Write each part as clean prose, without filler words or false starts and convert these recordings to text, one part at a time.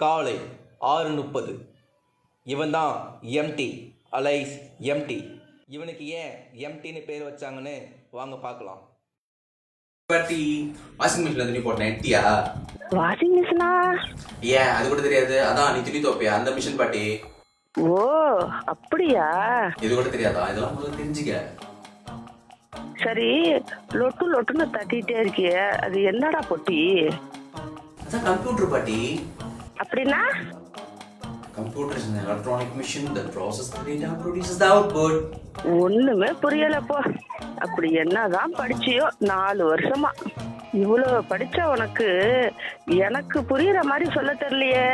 காலை 6:30. இவன் தான் எம்டி அலைஸ் எம்டி. இவனுக்கு ஏன் எம்டின்னு பேர் வச்சாங்கன்னு வாங்க பார்க்கலாம். பாட்டி வாஷிங் மிஷின்ல துணி போட்டேன் எம்டியா? வாஷிங் மிஷினா? ஏன் அது கூட தெரியாது? அதான் நீ துணி துவைப்பியா அந்த மிஷின் பாட்டி. ஓ அப்படியா? இது கூட தெரியாதா? இதெல்லாம் முதல்ல தெரிஞ்சுக்க. சரி, லொட்டு லொட்டுன்னு தட்டிட்டே இருக்கிய, அது என்னடா பொட்டி? அதான் கம்ப்யூட்டர் பாட்டி. அப்படின்னா? Computer is an electronic machine that processes the data and produces the output. ஒண்ணுமே புரியலப்போ. அப்படி என்னதான் படிச்சியோ 4 வருஷமா? இவ்வளவு படிச்ச உனக்கு எனக்கு புரியுற மாதிரி சொல்ல தெரியலையே.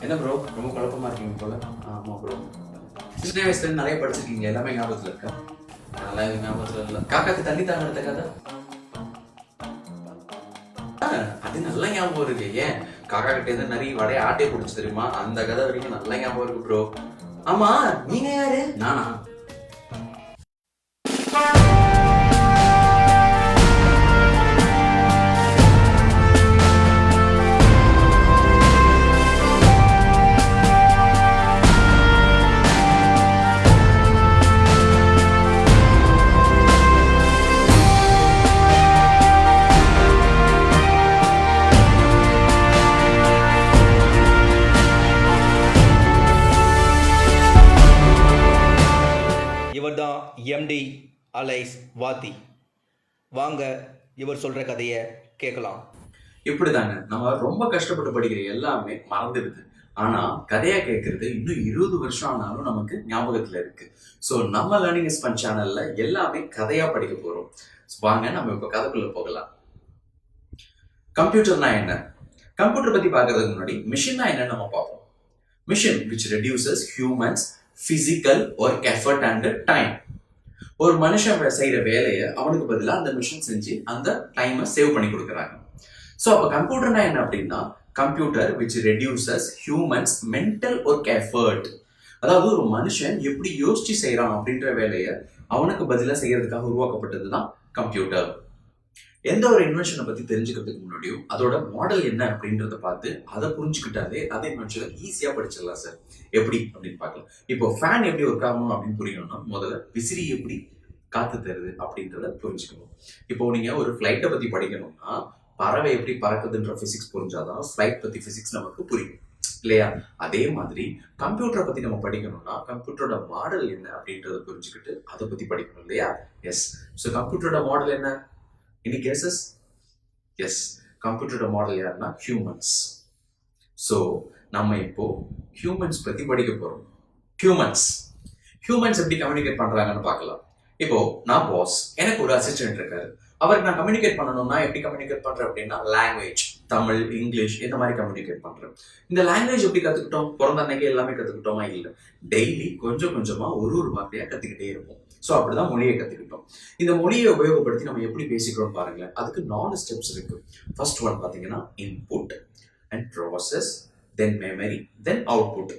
என்ன ப்ரோ ரொம்ப குழப்பமா இருக்கீங்க போல? ஆமா ப்ரோ, சின்ன வயசுல நிறைய படிச்சிருக்கீங்க, எல்லாமே ஞாபகத்துல இருக்கா? நல்லா ஞாபகத்துல இல்ல. காக்காக்கு தண்ணி தாங்க எடுத்த கதை அது நல்லா ஞாபகம் இருக்கு. ஏன் காக்கா கிட்ட இருந்து நிறைய வடைய ஆட்டையை பிடிச்சி தெரியுமா? அந்த கதை வரைக்கும் நல்லா ஞாபகம் இருக்கு ப்ரோ. ஆமா, நீங்க யாரு? நானா? இவர் தான் எம்டி அலைஸ் வாத்தி. வாங்க இவர் சொல்கிற கதையை கேட்கலாம். இப்படிதாங்க நம்ம ரொம்ப கஷ்டப்பட்டு படிக்கிற எல்லாமே மறந்துடுது. ஆனா கதையா கேட்கறது இன்னும் 20 வருஷம் ஆனாலும் நமக்கு ஞாபகத்துல இருக்கு. ஸோ நம்ம லேர்னிங் இஸ் ஃபன் சேனல்ல எல்லாமே கதையா படிக்க போறோம். வாங்க நம்ம இப்ப கதைக்குள்ள போகலாம். கம்ப்யூட்டர்னா என்ன? கம்ப்யூட்டர் பத்தி பார்க்கறதுக்கு முன்னாடி மிஷின்னா என்னன்னு நம்ம பார்ப்போம். Machine which reduces humans physical work effort and time. ஒரு மனுஷன் செய்யற வேலையை அவனுக்கு பதிலாக அந்த மிஷின் செஞ்சு அந்த டைமை சேவ் பண்ணி கொடுக்குறாங்க. ஸோ அப்போ கம்ப்யூட்டர்னா என்ன அப்படின்னா, computer which reduces humans mental work effort. அதாவது ஒரு மனுஷன் எப்படி யோசிச்சு செய்யறான் அப்படின்ற வேலையை அவனுக்கு பதிலாக செய்யறதுக்காக உருவாக்கப்பட்டது தான் கம்ப்யூட்டர். எந்த ஒரு இன்வென்ஷனை பத்தி தெரிஞ்சுக்கிறதுக்கு முன்னாடியும் அதோட மாடல் என்ன அப்படின்றத பார்த்து அதை புரிஞ்சுக்கிட்டாலே அதை இன்வென்ஷனை ஈஸியா படிச்சிடலாம் சார். எப்படி அப்படின்னு பார்க்கலாம். இப்போ ஃபேன் எப்படி ஒர்க் ஆகணும் அப்படின்னு புரியணும்னா முதல்ல விசிறி எப்படி காத்து தருது அப்படின்றத புரிஞ்சுக்கணும். இப்போ நீங்க ஒரு ஃபிளைட்டை பத்தி படிக்கணும்னா பறவை எப்படி பறக்குதுன்ற பிசிக்ஸ் புரிஞ்சாதான் ஃபிளைட் பத்தி பிசிக்ஸ் நமக்கு புரியும் இல்லையா? அதே மாதிரி கம்ப்யூட்டரை பத்தி நம்ம படிக்கணும்னா கம்ப்யூட்டரோட மாடல் என்ன அப்படின்றத புரிஞ்சுக்கிட்டு அதை பத்தி படிக்கணும் இல்லையா? எஸ். ஸோ கம்ப்யூட்டரோட மாடல் என்ன? Any guesses? Yes. கம்ப்யூட்டரோட மாடல் யாருன்னா ஹியூமன்ஸ். ஸோ நம்ம இப்போ ஹியூமன்ஸ் பத்தி படிக்க போறோம். ஹியூமன்ஸ் எப்படி கம்யூனிகேட் பண்றாங்கன்னு பார்க்கலாம். இப்போ நான் பாஸ், எனக்கு ஒரு அசிஸ்டன்ட் இருக்காரு. அவருக்கு நான் கம்யூனிகேட் பண்ணணும்னா எப்படி கம்யூனிகேட் பண்றேன் அப்படின்னா லாங்குவேஜ், தமிழ், இங்கிலீஷ் இந்த மாதிரி கம்யூனிகேட் பண்றேன். இந்த லாங்குவேஜ் எப்படி கத்துக்கிட்டோம்? பிறந்த அன்னைக்கு எல்லாமே கத்துக்கிட்டோமா? இல்லை, டெய்லி கொஞ்சம் கொஞ்சமா ஒரு வார்த்தையா கத்துக்கிட்டே இருப்போம். ஸோ அப்படிதான் மொழியை கத்துக்கிட்டோம். இந்த மொழியை உபயோகப்படுத்தி நம்ம எப்படி பேசிக்கிறோம் பாருங்களேன். அதுக்கு 4 ஸ்டெப்ஸ் இருக்கு. ஃபர்ஸ்ட் ஒன் பாத்தீங்கன்னா input and process, then memory, then output.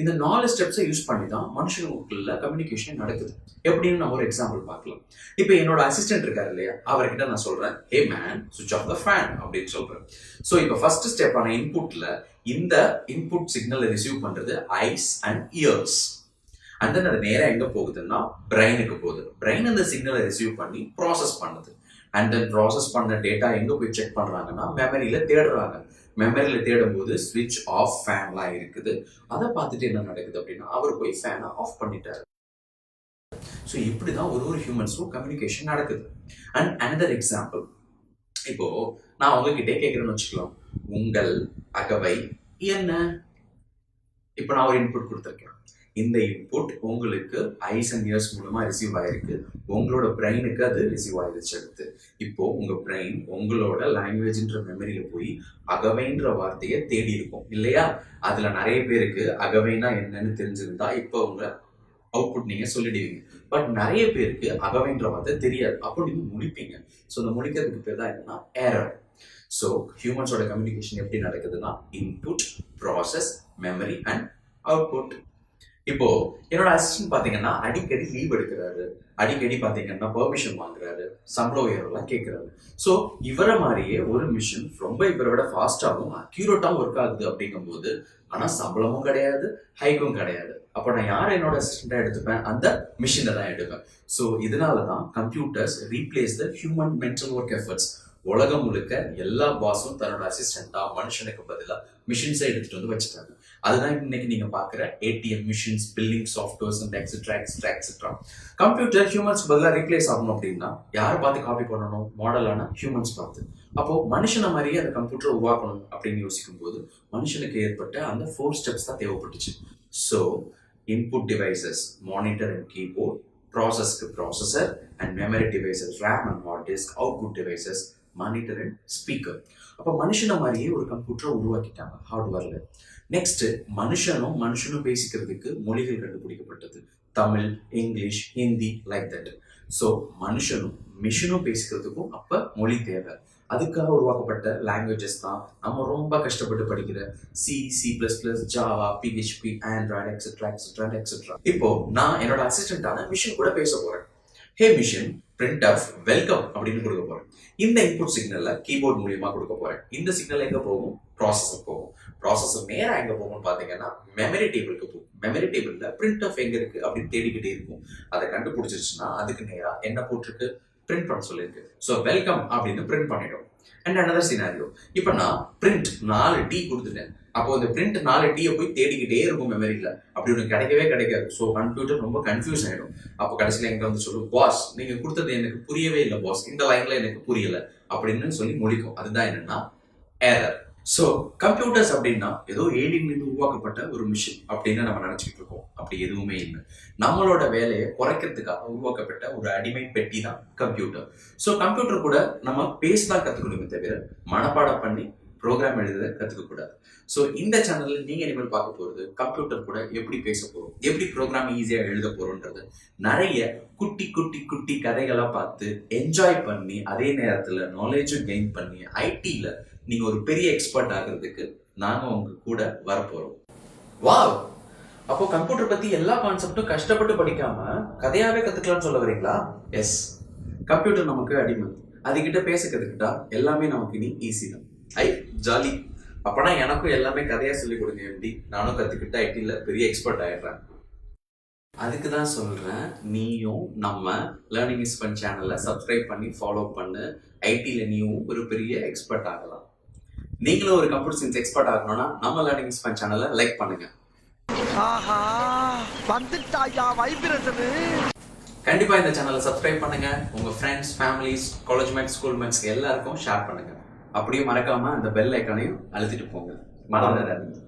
இந்த 4 ஸ்டெப்ஸை யூஸ் பண்ணி தான் மனுஷங்களுக்குள்ள கம்யூனிகேஷன் நடக்குது. எப்படின்னு நம்ம ஒரு எக்ஸாம்பிள் பார்க்கலாம். இப்போ என்னோட அசிஸ்டன்ட் இருக்காரு இல்லையா, அவர்கிட்ட நான் சொல்றேன், ஹே மேன் சுவிட்ச் ஆஃப் த ஃபேன் அப்படின்னு சொல்றேன். ஸோ இப்போ ஃபர்ஸ்ட் ஸ்டெப்பான இன்புட்ல இந்த இன்புட் சிக்னலை ரிசீவ் பண்றது eyes and ears. And then அது நேரம் எங்க போகுதுன்னா பிரெயினுக்கு போகுது. பிரெயின் அந்த சிக்னலை ரிசீவ் பண்ணி ப்ராசஸ் பண்ணுது. அண்ட் தென் ப்ராசஸ் பண்ண டேட்டா எங்க போய் செக் பண்றாங்கன்னா மெமரியில தேடுறாங்க. மெமரியில தேடும் போது ஸ்விட்ச் ஆஃப் ஃபேன்லாம் இருக்குது. அதை பார்த்துட்டு என்ன நடக்குது அப்படின்னா அவர் போய் ஃபேனை ஆஃப் பண்ணிட்டாரு. ஸோ இப்படிதான் ஒரு ஹியூமன்ஸும் கம்யூனிகேஷன் நடக்குது. அண்ட் அனதர் எக்ஸாம்பிள், இப்போ நான் உங்ககிட்டே கேட்கறேன்னு வச்சுக்கலாம், உங்கள் அகவை என்ன? இப்போ நான் ஒரு இன்புட் கொடுத்துருக்கேன். இந்த இன்புட் உங்களுக்கு ஐஸ் அண்ட் இயர்ஸ் மூலமா ரிசீவ் ஆயிருக்கு. உங்களோட பிரெயினுக்கு அது ரிசீவ் ஆயிருச்சு. அடுத்து இப்போ உங்க பிரெயின் உங்களோட லாங்குவேஜ்ன்ற மெமரியில போய் அகவைன்ற வார்த்தையை தேடி இருக்கும் இல்லையா? அதுல நிறைய பேருக்கு அகவைனா என்னன்னு தெரிஞ்சிருந்தா இப்போ உங்க அவுட்புட் நீங்க சொல்லிடுவீங்க. பட் நிறைய பேருக்கு அகவைன்ற வார்த்தை தெரியாது. அப்போ நீங்க முடிப்பீங்க. ஸோ இந்த முடிக்கிறதுக்கு பேர் தான் என்னன்னா எரர். ஸோ ஹியூமன்ஸோட கம்யூனிகேஷன் எப்படி நடக்குதுன்னா input, process, memory and output. இப்போ என்னோட அசிஸ்டன்ட் பாத்தீங்கன்னா அடிக்கடி லீவ் எடுக்கிறாரு, அடிக்கடி பாத்தீங்கன்னா பெர்மிஷன் வாங்குறாரு, சம்பள உயர்வுலாம் கேட்கிறாரு. ஸோ இவரை மாதிரியே ஒரு மிஷின் ரொம்ப இவரோட ஃபாஸ்டாகவும் அக்யூரேட்டாகவும் ஒர்க் ஆகுது அப்படிங்கும்போது, ஆனா சம்பளமும் கிடையாது, ஹைக்கும் கிடையாது. அப்போ நான் யார் என்னோட அசிஸ்டண்டா எடுத்துப்பேன்? அந்த மிஷினை தான் எடுப்பேன். ஸோ இதனால தான் computers replace the human mental work efforts. உலகம் முழுக்க எல்லா பாஸும் தன்னோட அசிஸ்டண்டா மனுஷனுக்கு பதிலாக மிஷின்ஸை எடுத்துட்டு வந்து வச்சுட்டாங்க. அதுதான் இன்னைக்கு நீங்க பாக்குற ATM machines, billing softwares and etcetera etcetera etcetera. Computer humans பதிலாக ரீப்ளேஸ் ஆகணும் அப்படின்னா யாரை பார்த்து காப்பி பண்ணணும்? மாடலான ஹியூமன்ஸ் பார்த்து. அப்போ மனுஷனை மாதிரியே அந்த கம்ப்யூட்டர் உருவாக்கணும் அப்படின்னு யோசிக்கும் போது மனுஷனுக்கு ஏற்பட்ட அந்த 4 ஸ்டெப்ஸ் தான் தேவைப்பட்டுச்சு. So input devices, monitor and keyboard, ப்ராசஸ்க்கு processor and memory devices, RAM and hard disk, output devices, monitor and speaker. அப்போ மனுஷனை மாதிரியே ஒரு கம்ப்யூட்டரை உருவாக்கிட்டாங்க ஹார்ட்வேர்ல. நெக்ஸ்ட் மனுஷனும் பேசிக்கிறதுக்கு மொழிகள் கண்டுபிடிக்கப்பட்டது. Tamil, English, Hindi, like that. So மனுஷனும் மிஷினும் பேசிக்கிறதுக்கும் அப்ப மொழி தேவை. அதுக்காக உருவாக்கப்பட்ட லாங்குவேஜஸ் தான் நம்ம ரொம்ப கஷ்டப்பட்டு படிக்கிற C, C++, Java, PHP, Android, etcetera etcetera etcetera. இப்போ நான் என்னோட அசிஸ்டண்டான மிஷின் கூட பேச போறேன். ஹே மிஷின், பிரிண்ட் ஆஃப் வெல்கம் அப்படின்னு கொடுக்க போறேன். இந்த இன்புட் சிக்னல்ல கீபோர்ட் மூலியமா கொடுக்க போறேன். இந்த சிக்னல் எங்க போகும்? ப்ராசஸர் போகும். ப்ராசஸர் நேரா எங்க போகும்னு பாத்தீங்கன்னா மெமரி டேபிளுக்கு போகும். மெமரி டேபிள்ல பிரிண்ட் ஆஃப் எங்க இருக்கு அப்படின்னு தேடிக்கிட்டே இருக்கும். அதை கண்டுபிடிச்சிருச்சுன்னா அதுக்கு நேரா என்ன போட்டிருக்கு? பிரிண்ட் பண்ண சொல்லியிருக்கு. ஸோ வெல்கம் அப்படின்னு பிரிண்ட் பண்ணிடும். அண்ட் அனதர் சினாரியோ, இப்போ நான் பிரிண்ட் 4 T கொடுத்துட்டேன். அப்போ இந்த பிரிண்ட் 4 T போய் தேடிக்கிட்டே இருக்கும் மெமரியில. அப்படி ஒன்று கிடைக்கவே கிடைக்காது. ஸோ கம்ப்யூட்டர் ரொம்ப கன்ஃபியூஸ் ஆயிடும். அப்போ கடைசியில் எங்க வந்து சொல்லும், பாஸ் நீங்க கொடுத்தது எனக்கு புரியவே இல்லை பாஸ், இந்த லைன்ல எனக்கு புரியல அப்படின்னு சொல்லி முடிக்கும். அதுதான் என்னன்னா ஏரர். ஸோ கம்ப்யூட்டர்ஸ் அப்படின்னா ஏதோ ஏலியன்ல இருந்து உருவாக்கப்பட்ட ஒரு மிஷின் அப்படின்னு நம்ம நினைச்சிட்டு இருக்கோம். அப்படி எதுவுமே இல்லை. நம்மளோட வேலையை குறைக்கிறதுக்காக உருவாக்கப்பட்ட ஒரு அடிமை பெட்டி தான் கம்ப்யூட்டர். ஸோ கம்ப்யூட்டர் கூட நம்ம பேசதான் கத்துக்கணுமே தவிர மனப்பாடம் பண்ணி ப்ரோக்ராம் எழுத கத்துக்க கூடாது. ஸோ இந்த சேனல்ல நீங்க இனிமேல் பார்க்க போறது கம்ப்யூட்டர் கூட எப்படி பேச போறோம், எப்படி ப்ரோக்ராம் ஈஸியா எழுத போறோம்ன்றது நிறைய குட்டி குட்டி குட்டி கதைகளா பார்த்து என்ஜாய் பண்ணி அதே நேரத்துல நாலேஜும் கெயின் பண்ணி ஐடில நீங்க ஒரு பெரிய எக்ஸ்பர்ட் ஆகிறதுக்கு நாங்க உங்க கூட வரப்போறோம். வாவ்! அப்போ கம்ப்யூட்டர் பத்தி எல்லா கான்செப்டும் கஷ்டப்பட்டு படிக்காம கதையாவே கத்துக்கலாம்னு சொல்ல வரீங்களா? எஸ், கம்ப்யூட்டர் நமக்கு அடிமை. அதுகிட்ட பேச கத்துக்கிட்டா எல்லாமே நமக்கு இனி ஈஸி தான். ஐ ஜாலி. அப்பனா எனக்கும் எல்லாமே கதையா சொல்லி கொடுங்க. எப்படி நானும் கத்துக்கிட்டு ஐடில பெரிய எக்ஸ்பர்ட் ஆயிடுறேன். அதுக்கு தான் சொல்றேன், நீயும் நம்ம லேர்னிங் இஸ் ஃபன் சேனலை சப்ஸ்கிரைப் பண்ணி ஃபாலோ பண்ணு. ஐடில நீயும் ஒரு பெரிய எக்ஸ்பர்ட் ஆகலாம். நீங்களும் ஒரு கம்ப்யூட்டர் சயின்ஸ் எக்ஸ்பர்ட் ஆகணும்னா நம்ம லேர்னிங் இஸ் ஃபன் சேனலை லைக் பண்ணுங்க. ஆஹா, வந்துட்டாயா வைப்ரேஷன். கண்டிப்பா இந்த சேனலை சப்ஸ்கிரைப் பண்ணுங்க. உங்க friends, families, college mates, school mates எல்லாருக்கும் ஷேர் பண்ணுங்க. அப்படியே மறக்காம அந்த பெல் ஐக்கானையும் அழுத்திட்டு போங்க. மறந்துடாதீங்க.